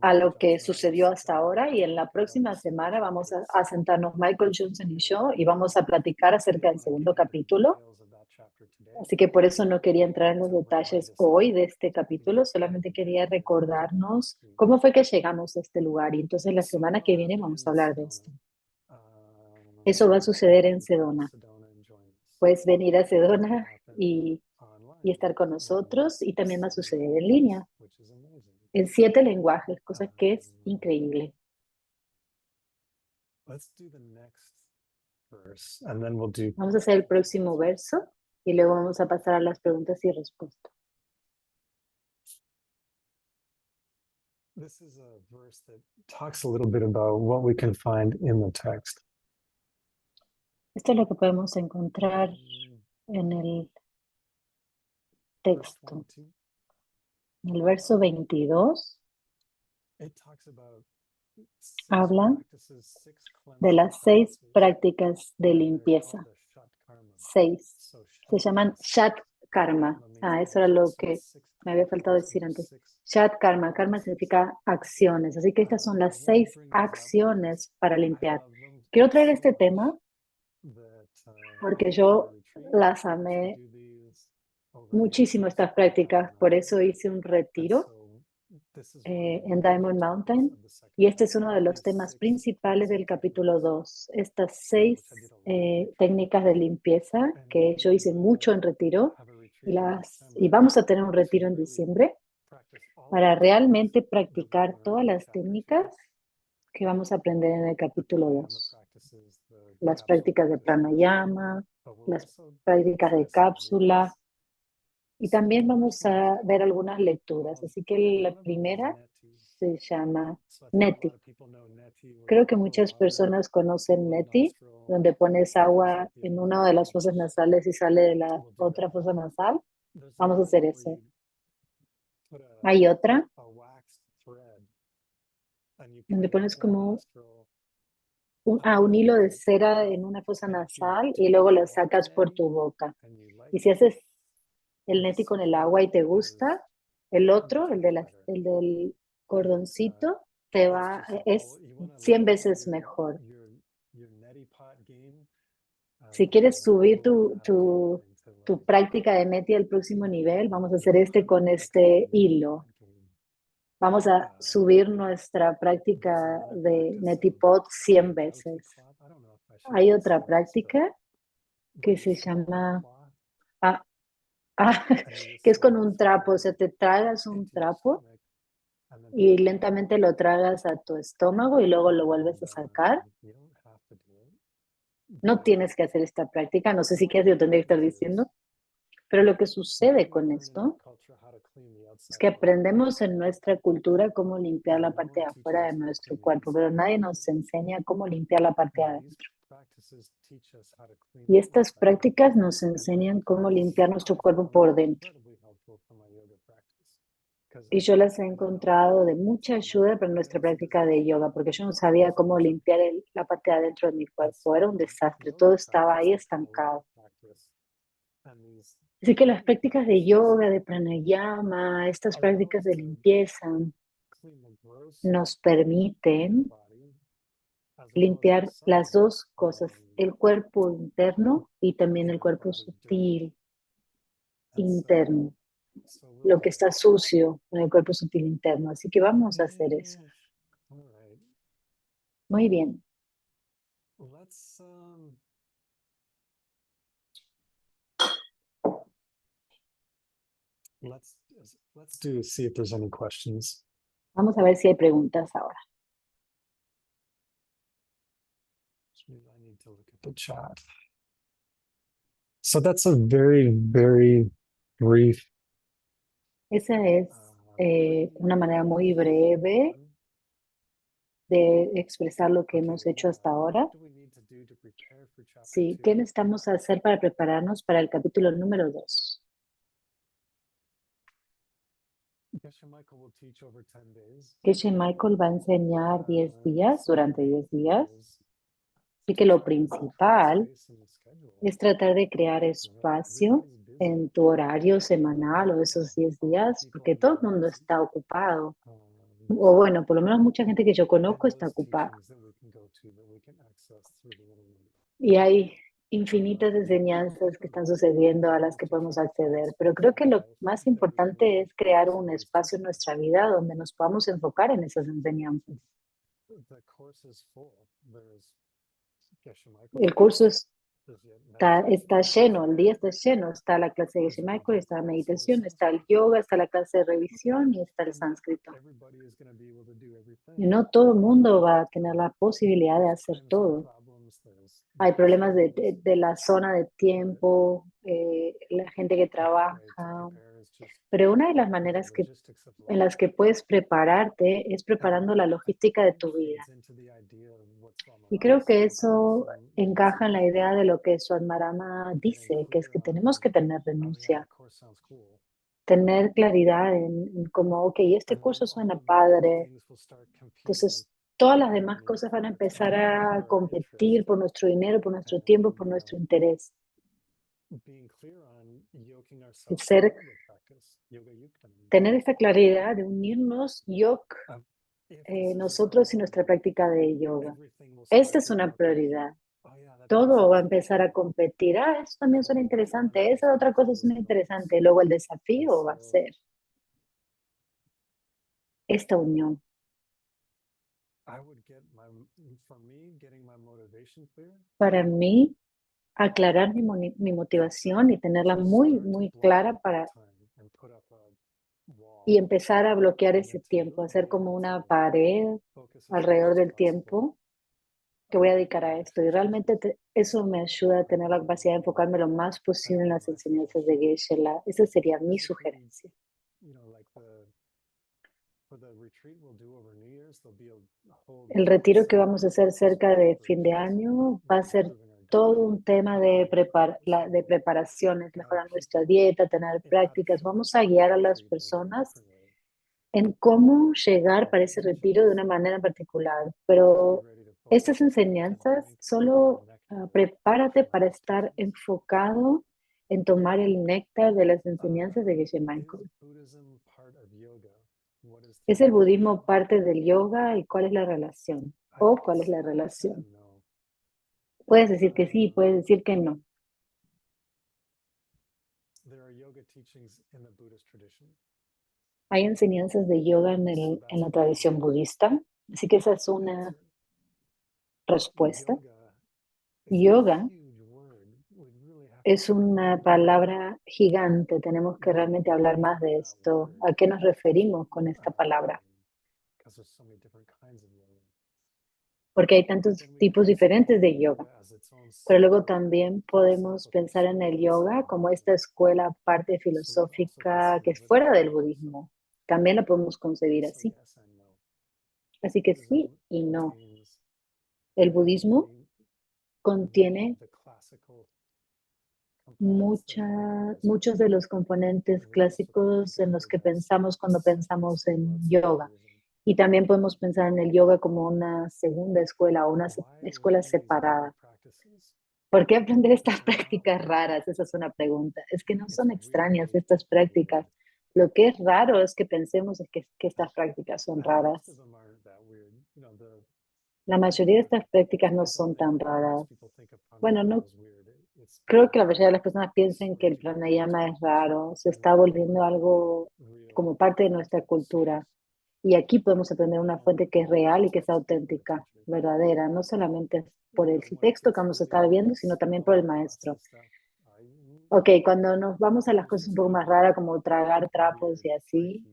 a lo que sucedió hasta ahora, y en la próxima semana vamos a sentarnos Michael Johnson y yo y vamos a platicar acerca del segundo capítulo. Así que por eso no quería entrar en los detalles hoy de este capítulo, solamente quería recordarnos cómo fue que llegamos a este lugar, y entonces la semana que viene vamos a hablar de esto. Eso va a suceder en Sedona. Puedes venir a Sedona y estar con nosotros, y también va a suceder en línea, en 7 lenguajes, cosa que es increíble. Vamos a hacer el próximo verso y luego vamos a pasar a las preguntas y respuestas. This is a verse that talks a little bit about what we can find in the text. Esto es lo que podemos encontrar en el texto. En el verso 22 habla de las 6 prácticas de limpieza. 6. Se llaman Shat Karma. Eso era lo que me había faltado decir antes. Shat Karma. Karma significa acciones. Así que estas son las 6 acciones para limpiar. Quiero traer este tema porque yo las amé muchísimo, estas prácticas. Por eso hice un retiro en Diamond Mountain, y este es uno de los temas principales del capítulo 2. Estas 6 técnicas de limpieza que yo hice mucho en retiro, y vamos a tener un retiro en diciembre para realmente practicar todas las técnicas que vamos a aprender en el capítulo 2. Las prácticas de pranayama, las prácticas de cápsula, y también vamos a ver algunas lecturas. Así que la primera se llama Neti. Creo que muchas personas conocen Neti, donde pones agua en una de las fosas nasales y sale de la otra fosa nasal. Vamos a hacer eso. Hay otra donde pones como un hilo de cera en una fosa nasal y luego la sacas por tu boca. Y si haces el neti con el agua y te gusta, el otro, el del cordoncito, es 100 veces mejor. Si quieres subir tu práctica de neti al próximo nivel, vamos a hacer con este hilo. Vamos a subir nuestra práctica de neti pot 100 veces. Hay otra práctica que se llama que es con un trapo. O sea, te tragas un trapo y lentamente lo tragas a tu estómago y luego lo vuelves a sacar. No tienes que hacer esta práctica, no sé si quieres, yo tendría que estar diciendo, pero lo que sucede con esto es que aprendemos en nuestra cultura cómo limpiar la parte de afuera de nuestro cuerpo, pero nadie nos enseña cómo limpiar la parte de adentro. Y estas prácticas nos enseñan cómo limpiar nuestro cuerpo por dentro. Y yo las he encontrado de mucha ayuda para nuestra práctica de yoga, porque yo no sabía cómo limpiar la parte de adentro de mi cuerpo. Era un desastre, todo estaba ahí estancado. Así que las prácticas de yoga, de pranayama, estas prácticas de limpieza nos permiten limpiar las 2 cosas, el cuerpo interno y también el cuerpo sutil interno, lo que está sucio en el cuerpo sutil interno. Así que vamos a hacer eso. Muy bien. Let's see if there's any questions. Vamos a ver si hay preguntas ahora. I need to look at the chat. So that's a very, very brief. Esa es una manera muy breve de expresar lo que hemos hecho hasta ahora. Sí, ¿qué necesitamos hacer para prepararnos para el capítulo número 2? Geshe Michael va a enseñar 10 días, durante 10 días. Así que lo principal es tratar de crear espacio en tu horario semanal o esos 10 días, porque todo el mundo está ocupado. O bueno, por lo menos mucha gente que yo conozco está ocupada. Y hay infinitas enseñanzas que están sucediendo a las que podemos acceder, pero creo que lo más importante es crear un espacio en nuestra vida donde nos podamos enfocar en esas enseñanzas. El curso está lleno, el día está lleno, está la clase de Geshe Michael, está la meditación, está el yoga, está la clase de revisión y está el sánscrito. Y no todo el mundo va a tener la posibilidad de hacer todo. Hay problemas de la zona de tiempo, la gente que trabaja, pero una de las maneras en las que puedes prepararte es preparando la logística de tu vida. Y creo que eso encaja en la idea de lo que Swadharma dice, que es que tenemos que tener renuncia, tener claridad en cómo, ok, este curso suena padre, entonces todas las demás cosas van a empezar a competir por nuestro dinero, por nuestro tiempo, por nuestro interés. Tener esta claridad de unirnos nosotros y nuestra práctica de yoga. Esta es una prioridad. Todo va a empezar a competir. Eso también suena interesante. Esa otra cosa suena interesante. Luego el desafío va a ser esta unión. Para mí, aclarar mi motivación y tenerla muy, muy clara y empezar a bloquear ese tiempo, hacer como una pared alrededor del tiempo que voy a dedicar a esto. Y realmente eso me ayuda a tener la capacidad de enfocarme lo más posible en las enseñanzas de Geshe-la. Esa sería mi sugerencia. El retiro que vamos a hacer cerca de fin de año va a ser todo un tema de preparaciones, mejorar nuestra dieta, tener prácticas. Vamos a guiar a las personas en cómo llegar para ese retiro de una manera particular. Pero estas enseñanzas solo prepárate para estar enfocado en tomar el néctar de las enseñanzas de Geshe Michael. ¿Es el budismo parte del yoga y cuál es la relación? ¿O cuál es la relación? Puedes decir que sí, puedes decir que no. Hay enseñanzas de yoga en la tradición budista, así que esa es una respuesta. Yoga es una palabra gigante, tenemos que realmente hablar más de esto. ¿A qué nos referimos con esta palabra? Porque hay tantos tipos diferentes de yoga. Pero luego también podemos pensar en el yoga como esta escuela parte filosófica que es fuera del budismo. También la podemos concebir así. Así que sí y no. El budismo contiene muchos de los componentes clásicos en los que pensamos cuando pensamos en yoga. Y también podemos pensar en el yoga como una segunda escuela o una escuela separada. ¿Por qué aprender estas prácticas raras? Esa es una pregunta. Es que no son extrañas estas prácticas. Lo que es raro es que pensemos que estas prácticas son raras. La mayoría de estas prácticas no son tan raras. Bueno, no creo que la mayoría de las personas piensen que el pranayama es raro. Se está volviendo algo como parte de nuestra cultura. Y aquí podemos aprender una fuente que es real y que es auténtica, verdadera, no solamente por el texto que vamos a estar viendo, sino también por el maestro. Ok, cuando nos vamos a las cosas un poco más raras, como tragar trapos y así,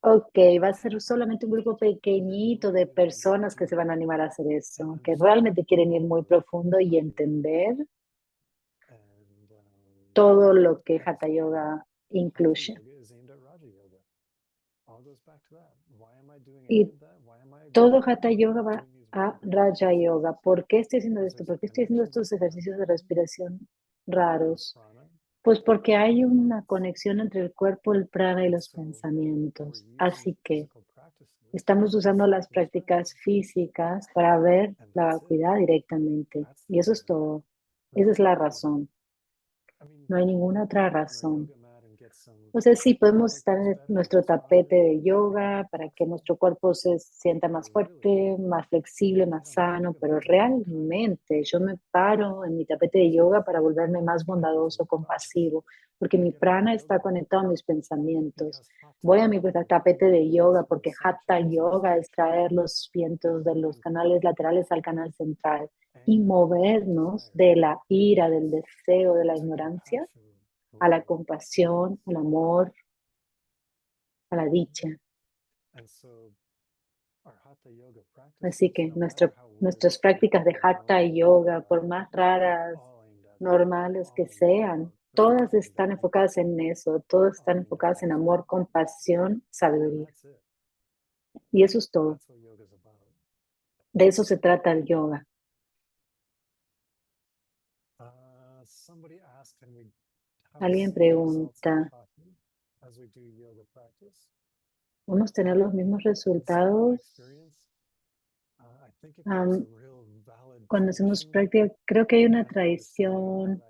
ok, va a ser solamente un grupo pequeñito de personas que se van a animar a hacer eso, que realmente quieren ir muy profundo y entender todo lo que Hatha Yoga incluye. Y todo Hatha Yoga va a Raja Yoga. ¿Por qué estoy haciendo esto? ¿Por qué estoy haciendo estos ejercicios de respiración raros? Pues porque hay una conexión entre el cuerpo, el prana y los pensamientos. Así que estamos usando las prácticas físicas para ver la vacuidad directamente. Y eso es todo. Esa es la razón. No hay ninguna otra razón. O sea, sí, podemos estar en nuestro tapete de yoga para que nuestro cuerpo se sienta más fuerte, más flexible, más sano, pero realmente yo me paro en mi tapete de yoga para volverme más bondadoso, compasivo, porque mi prana está conectado a mis pensamientos. Voy a mi tapete de yoga porque Hatha Yoga es traer los vientos de los canales laterales al canal central y movernos de la ira, del deseo, de la ignorancia a la compasión, al amor, a la dicha. Así que nuestras prácticas de Hatha Yoga, por más raras, normales que sean, todas están enfocadas en eso, todas están enfocadas en amor, compasión, sabiduría. Y eso es todo. De eso se trata el yoga. Alguien pregunta, ¿vamos a tener los mismos resultados cuando hacemos práctica? Creo que hay una tradición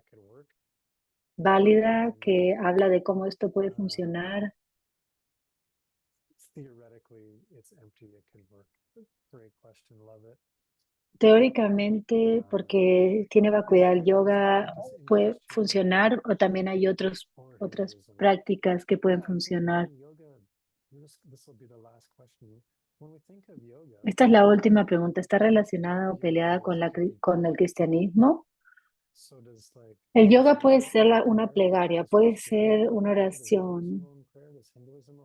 válida que habla de cómo esto puede funcionar. Teóricamente, porque tiene vacuidad el yoga, puede funcionar, o también hay otras prácticas que pueden funcionar. Esta es la última pregunta. ¿Está relacionada o peleada con el cristianismo? El yoga puede ser una plegaria, puede ser una oración.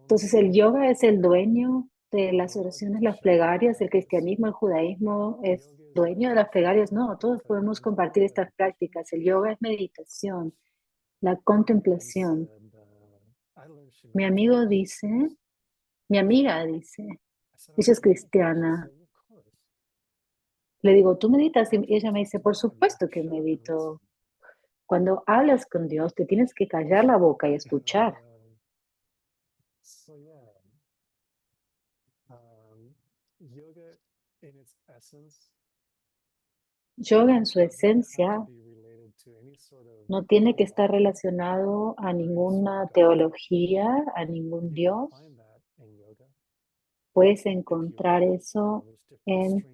Entonces, el yoga es el dueño de las oraciones, las plegarias. El cristianismo, el judaísmo es dueño de las plegarias. No, todos podemos compartir estas prácticas. El yoga es meditación, la contemplación. Mi amigo dice, mi amiga dice, ella es cristiana. Le digo, ¿tú meditas? Y ella me dice, por supuesto que medito. Cuando hablas con Dios, te tienes que callar la boca y escuchar. Yoga en su esencia no tiene que estar relacionado a ninguna teología, a ningún Dios. Puedes encontrar eso en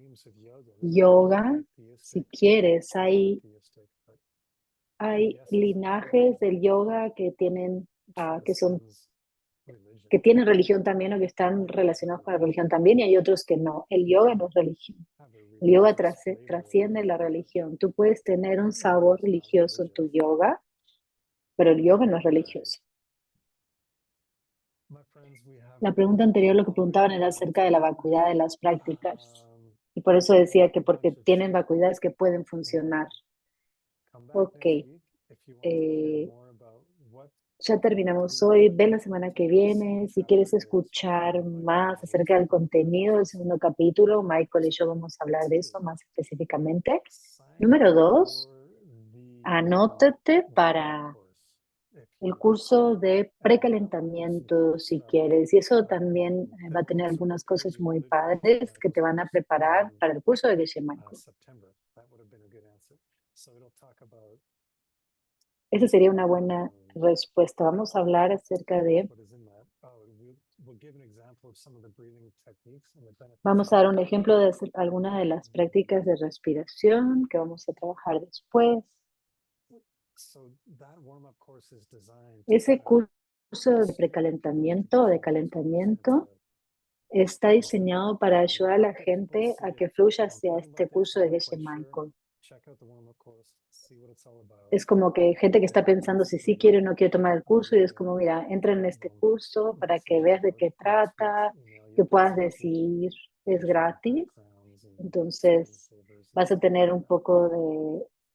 yoga. Si quieres, hay linajes del yoga que tienen, que tienen religión también o que están relacionados con la religión también, y hay otros que no. El yoga no es religión. El yoga trasciende la religión. Tú puedes tener un sabor religioso en tu yoga, pero el yoga no es religioso. La pregunta anterior, lo que preguntaban era acerca de la vacuidad de las prácticas. Y por eso decía que porque tienen vacuidades que pueden funcionar. Ok. Ya terminamos hoy. Ven la semana que viene. Si quieres escuchar más acerca del contenido del segundo capítulo, Michael y yo vamos a hablar de eso más específicamente. Número 2, anótate para el curso de precalentamiento si quieres. Y eso también va a tener algunas cosas muy padres que te van a preparar para el curso de Geshe Michael. Esa sería una buena respuesta. Vamos a hablar acerca de... Vamos a dar un ejemplo de algunas de las prácticas de respiración que vamos a trabajar después. Ese curso de precalentamiento o de calentamiento está diseñado para ayudar a la gente a que fluya hacia este curso de Geshe Michael. Es como que gente que está pensando si sí quiere o no quiere tomar el curso, y es como, mira, entra en este curso para que veas de qué trata, que puedas decidir, es gratis. Entonces vas a tener un poco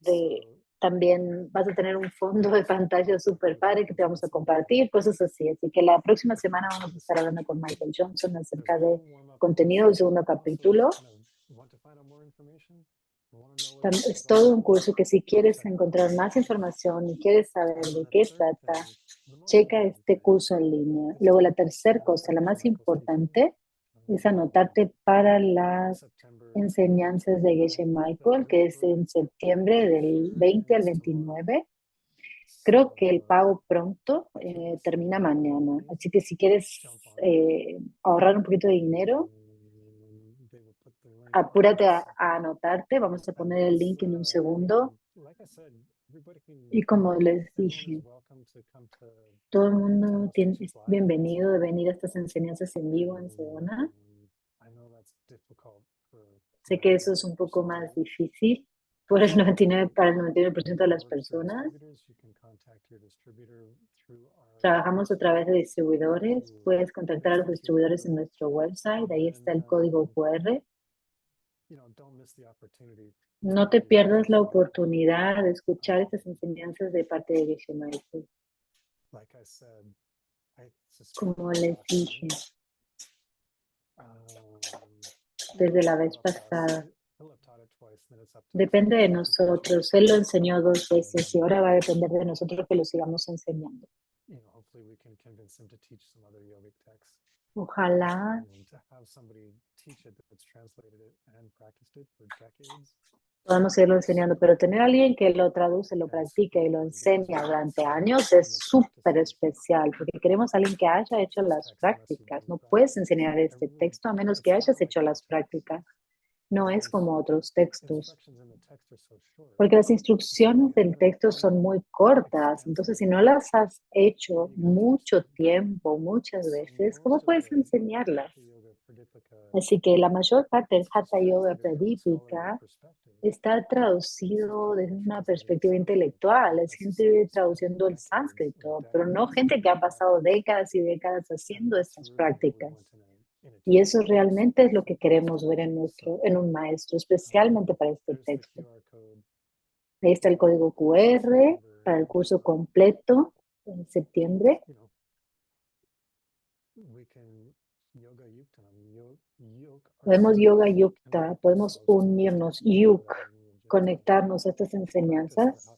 de También vas a tener un fondo de pantalla súper padre que te vamos a compartir, cosas así. Así que la próxima semana vamos a estar hablando con Michael Johnson acerca de contenido del segundo capítulo. Es todo un curso que si quieres encontrar más información y quieres saber de qué trata, checa este curso en línea. Luego la tercera cosa, la más importante, es anotarte para las enseñanzas de Geshe Michael, que es en septiembre del 20 al 29. Creo que el pago pronto termina mañana. Así que si quieres ahorrar un poquito de dinero, apúrate a anotarte. Vamos a poner el link en un segundo. Y como les dije, todo el mundo es bienvenido de venir a estas enseñanzas en vivo en Sedona. Sé que eso es un poco más difícil por el 99, para el 99% de las personas. Trabajamos a través de distribuidores. Puedes contactar a los distribuidores en nuestro website. Ahí está el código QR. No te pierdas la oportunidad de escuchar estas enseñanzas de parte de Geshe Michael. Como les dije desde la vez pasada, depende de nosotros. Él lo enseñó 2 veces y ahora va a depender de nosotros que lo sigamos enseñando. Ojalá podamos seguirlo enseñando, pero tener a alguien que lo traduce, lo practique y lo enseña durante años es súper especial, porque queremos a alguien que haya hecho las prácticas. No puedes enseñar este texto a menos que hayas hecho las prácticas. No es como otros textos, porque las instrucciones del texto son muy cortas. Entonces, si no las has hecho mucho tiempo, muchas veces, ¿cómo puedes enseñarlas? Así que la mayor parte del Hatha Yoga Pradipika está traducido desde una perspectiva intelectual. Es gente traduciendo el sánscrito, pero no gente que ha pasado décadas y décadas haciendo estas prácticas. Y eso realmente es lo que queremos ver en un maestro, especialmente para este texto. Ahí está el código QR para el curso completo en septiembre. Podemos yoga yukta, podemos unirnos, yuk, conectarnos a estas enseñanzas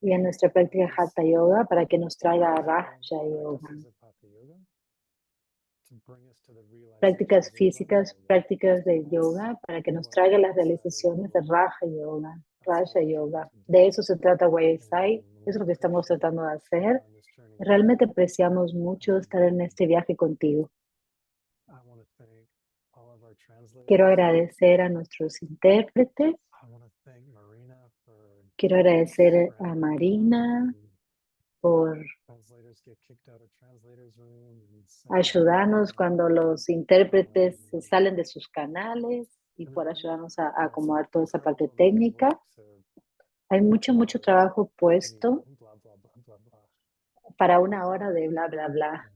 y a nuestra práctica Hatha Yoga para que nos traiga a Raja Yoga. Prácticas físicas, prácticas de yoga para que nos traiga las realizaciones de Raja Yoga, Raja Yoga. De eso se trata YSI, eso es lo que estamos tratando de hacer. Realmente apreciamos mucho estar en este viaje contigo. Quiero agradecer a nuestros intérpretes. Quiero agradecer a Marina por ayudarnos cuando los intérpretes se salen de sus canales y por ayudarnos a acomodar toda esa parte técnica. Hay mucho trabajo puesto para 1 hora de bla, bla, bla.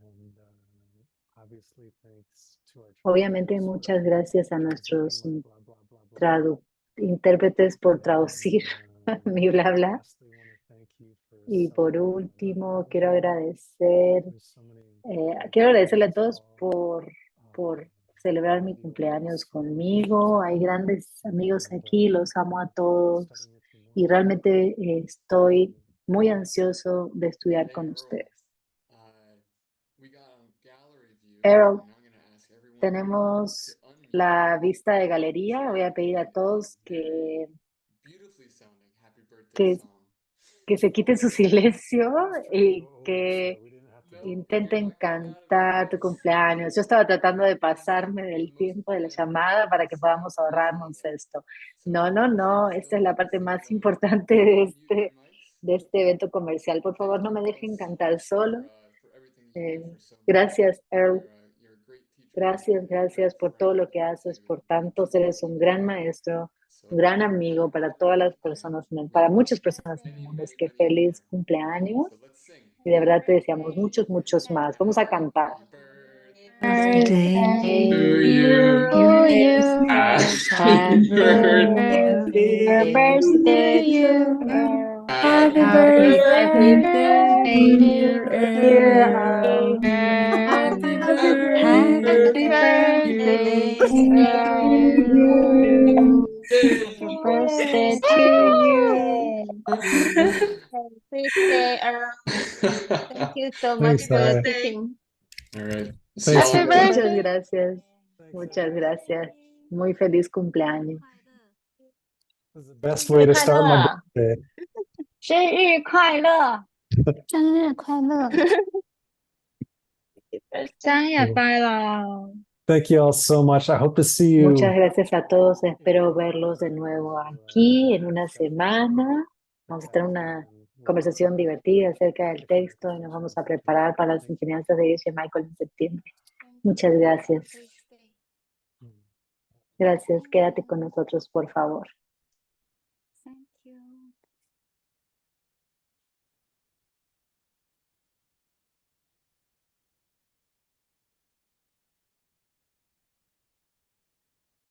Obviamente, muchas gracias a nuestros intérpretes por traducir mi bla, bla. Y por último, quiero agradecerle a todos por celebrar mi cumpleaños conmigo. Hay grandes amigos aquí, los amo a todos y realmente estoy muy ansioso de estudiar con ustedes. Errol, tenemos la vista de galería. Voy a pedir a todos que se quiten su silencio y que intenten cantar tu cumpleaños. Yo estaba tratando de pasarme del tiempo de la llamada para que podamos ahorrarnos esto. No, esta es la parte más importante de este evento comercial. Por favor, no me dejen cantar solo. Gracias, Earl. Gracias por todo lo que haces, por tantos. Eres un gran maestro, un gran amigo para todas las personas, para muchas personas en el mundo. Es que feliz cumpleaños y de verdad te deseamos muchos más. Vamos a cantar. Birthday To to you. you. Happy birthday Happy birthday to you. Happy Happy Happy birthday, dear birthday, Earl. Happy Happy birthday birthday to to you. you. Happy birthday to you. Birthday, Earl. Thank you so much Thanks, for the Naya. tipping. All right. See Thanks. y'all. Muchas gracias. Muchas gracias. Muy feliz cumpleaños. This is the best way to start my 快乐。 birthday. 生日快乐！生日快乐！生日快乐！ Thank you all so much. I hope to see you. Muchas gracias a todos. Espero verlos de nuevo aquí en una semana. Vamos a tener una conversación divertida acerca del texto y nos vamos a preparar para las enseñanzas de Iglesia Michael en septiembre. Muchas gracias. Gracias. Quédate con nosotros, por favor. Thank you.